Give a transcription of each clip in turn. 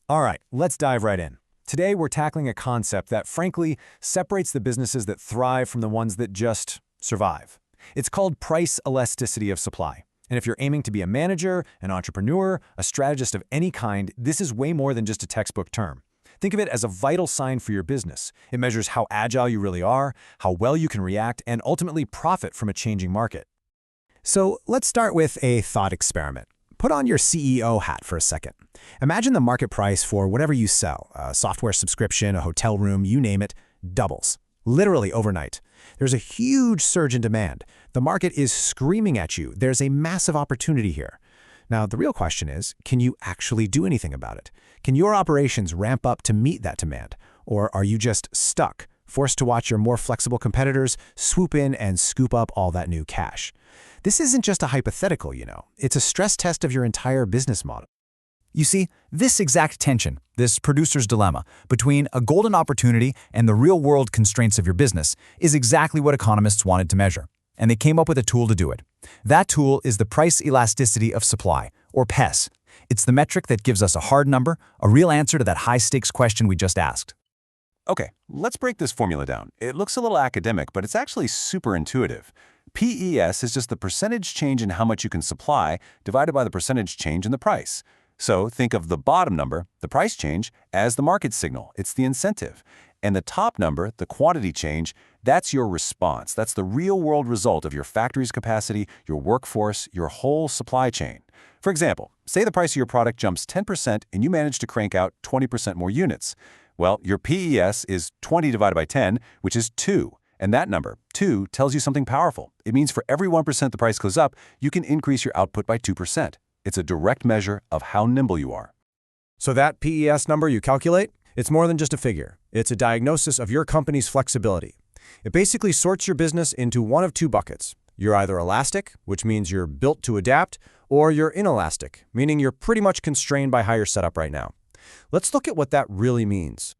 All right, let's dive right in. Today, we're tackling a concept that, frankly, separates the businesses that thrive from the ones that just survive. It's called price elasticity of supply. And if you're aiming to be a manager, an entrepreneur, a strategist of any kind, this is way more than just a textbook term. Think of it as a vital sign for your business. It measures how agile you really are, how well you can react, and ultimately profit from a changing market. So let's start with a thought experiment. Put on your CEO hat for a second. Imagine the market price for whatever you sell, a software subscription, a hotel room, you name it, doubles. Literally overnight. There's a huge surge in demand. The market is screaming at you. There's a massive opportunity here. Now, the real question is, can you actually do anything about it? Can your operations ramp up to meet that demand? Or are you just stuck, forced to watch your more flexible competitors swoop in and scoop up all that new cash? This isn't just a hypothetical, It's a stress test of your entire business model. You see, this exact tension, this producer's dilemma, between a golden opportunity and the real-world constraints of your business is exactly what economists wanted to measure. And they came up with a tool to do it. That tool is the Price Elasticity of Supply, or PES. It's the metric that gives us a hard number, a real answer to that high-stakes question we just asked. Okay, let's break this formula down. It looks a little academic, but it's actually super intuitive. PES is just the percentage change in how much you can supply divided by the percentage change in the price. So think of the bottom number, the price change, as the market signal. It's the incentive. And the top number, the quantity change, that's your response. That's the real-world result of your factory's capacity, your workforce, your whole supply chain. For example, say the price of your product jumps 10% and you manage to crank out 20% more units. Well, your PES is 20 divided by 10, which is 2. And that number, 2, tells you something powerful. It means for every 1% the price goes up, you can increase your output by 2%. It's a direct measure of how nimble you are. So that PES number you calculate, it's more than just a figure. It's a diagnosis of your company's flexibility. It basically sorts your business into one of two buckets. You're either elastic, which means you're built to adapt, or you're inelastic, meaning you're pretty much constrained by how you're set up right now. Let's look at what that really means.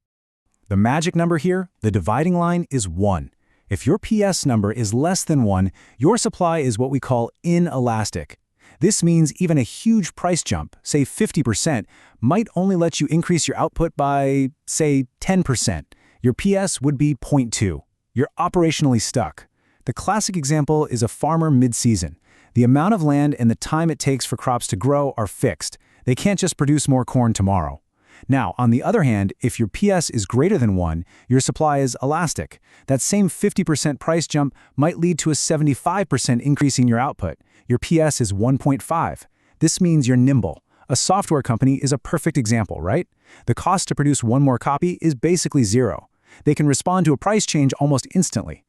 The magic number here, the dividing line, is 1. If your PS number is less than 1, your supply is what we call inelastic. This means even a huge price jump, say 50%, might only let you increase your output by, say, 10%. Your PS would be 0.2. You're operationally stuck. The classic example is a farmer mid-season. The amount of land and the time it takes for crops to grow are fixed. They can't just produce more corn tomorrow. Now, on the other hand, if your PS is greater than 1, your supply is elastic. That same 50% price jump might lead to a 75% increase in your output. Your PS is 1.5. This means you're nimble. A software company is a perfect example, right? The cost to produce one more copy is basically 0. They can respond to a price change almost instantly.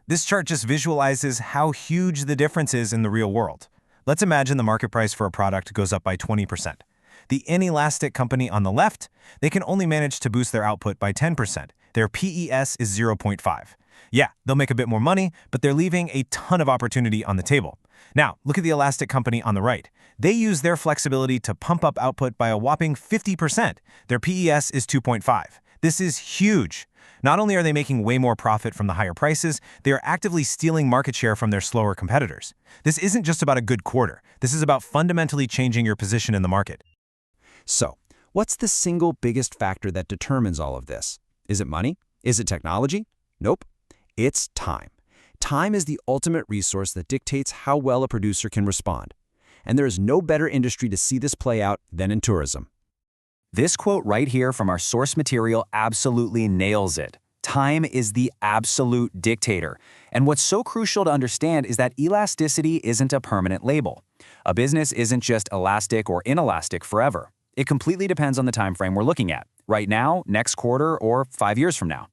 This chart just visualizes how huge the difference is in the real world. Let's imagine the market price for a product goes up by 20%. The Inelastic company on the left, they can only manage to boost their output by 10%. Their PES is 0.5. Yeah, they'll make a bit more money, but they're leaving a ton of opportunity on the table. Now, look at the Elastic company on the right. They use their flexibility to pump up output by a whopping 50%. Their PES is 2.5. This is huge. Not only are they making way more profit from the higher prices, they are actively stealing market share from their slower competitors. This isn't just about a good quarter. This is about fundamentally changing your position in the market. So, what's the single biggest factor that determines all of this? Is it money? Is it technology? Nope. It's time. Time is the ultimate resource that dictates how well a producer can respond. And there is no better industry to see this play out than in tourism. This quote right here from our source material absolutely nails it. Time is the absolute dictator. And what's so crucial to understand is that elasticity isn't a permanent label. A business isn't just elastic or inelastic forever. It completely depends on the time frame we're looking at. Right now, next quarter, or 5 years from now.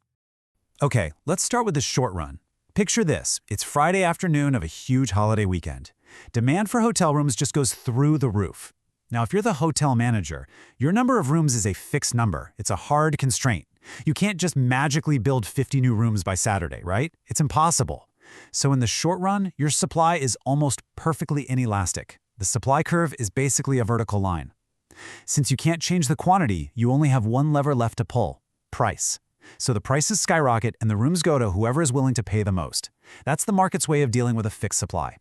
Okay, let's start with the short run. Picture this. It's Friday afternoon of a huge holiday weekend. Demand for hotel rooms just goes through the roof. Now, if you're the hotel manager, your number of rooms is a fixed number. It's a hard constraint. You can't just magically build 50 new rooms by Saturday, right? It's impossible. So in the short run, your supply is almost perfectly inelastic. The supply curve is basically a vertical line. Since you can't change the quantity, you only have one lever left to pull: price. So the prices skyrocket and the rooms go to whoever is willing to pay the most. That's the market's way of dealing with a fixed supply.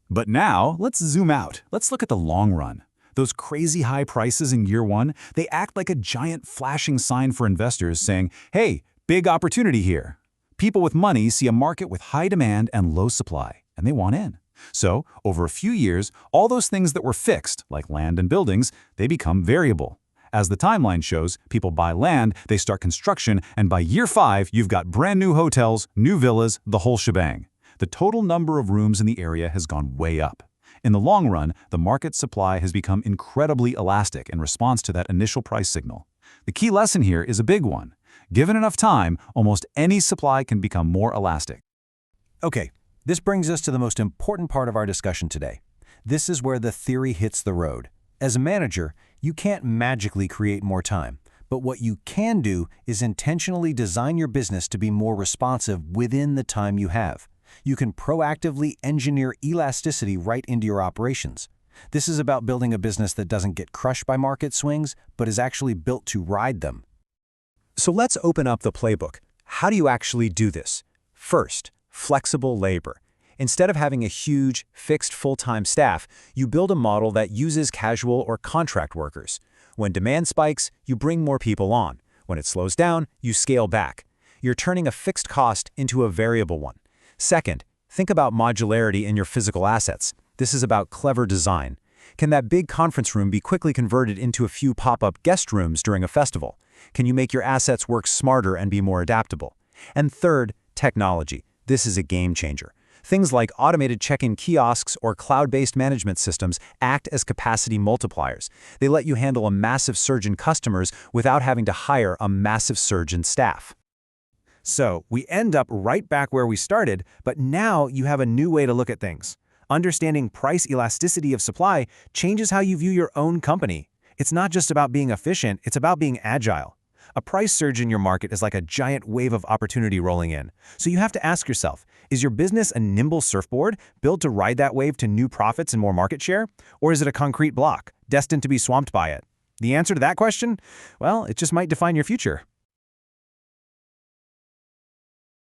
But now, let's zoom out. Let's look at the long run. Those crazy high prices in year one, they act like a giant flashing sign for investors saying, hey, big opportunity here. People with money see a market with high demand and low supply, and they want in. So, over a few years, all those things that were fixed, like land and buildings, they become variable. As the timeline shows, people buy land, they start construction, and by year 5, you've got brand new hotels, new villas, the whole shebang. The total number of rooms in the area has gone way up. In the long run, the market supply has become incredibly elastic in response to that initial price signal. The key lesson here is a big one. Given enough time, almost any supply can become more elastic. Okay, this brings us to the most important part of our discussion today. This is where the theory hits the road. As a manager, you can't magically create more time, but what you can do is intentionally design your business to be more responsive within the time you have. You can proactively engineer elasticity right into your operations. This is about building a business that doesn't get crushed by market swings, but is actually built to ride them. So let's open up the playbook. How do you actually do this? First, flexible labor. Instead of having a huge, fixed full-time staff, you build a model that uses casual or contract workers. When demand spikes, you bring more people on. When it slows down, you scale back. You're turning a fixed cost into a variable one. Second, think about modularity in your physical assets. This is about clever design. Can that big conference room be quickly converted into a few pop-up guest rooms during a festival? Can you make your assets work smarter and be more adaptable? And third, technology. This is a game changer. Things like automated check-in kiosks or cloud-based management systems act as capacity multipliers. They let you handle a massive surge in customers without having to hire a massive surge in staff. So, we end up right back where we started, but now you have a new way to look at things. Understanding price elasticity of supply changes how you view your own company. It's not just about being efficient, it's about being agile. A price surge in your market is like a giant wave of opportunity rolling in. So you have to ask yourself, is your business a nimble surfboard built to ride that wave to new profits and more market share? Or is it a concrete block, destined to be swamped by it? The answer to that question? Well, it just might define your future.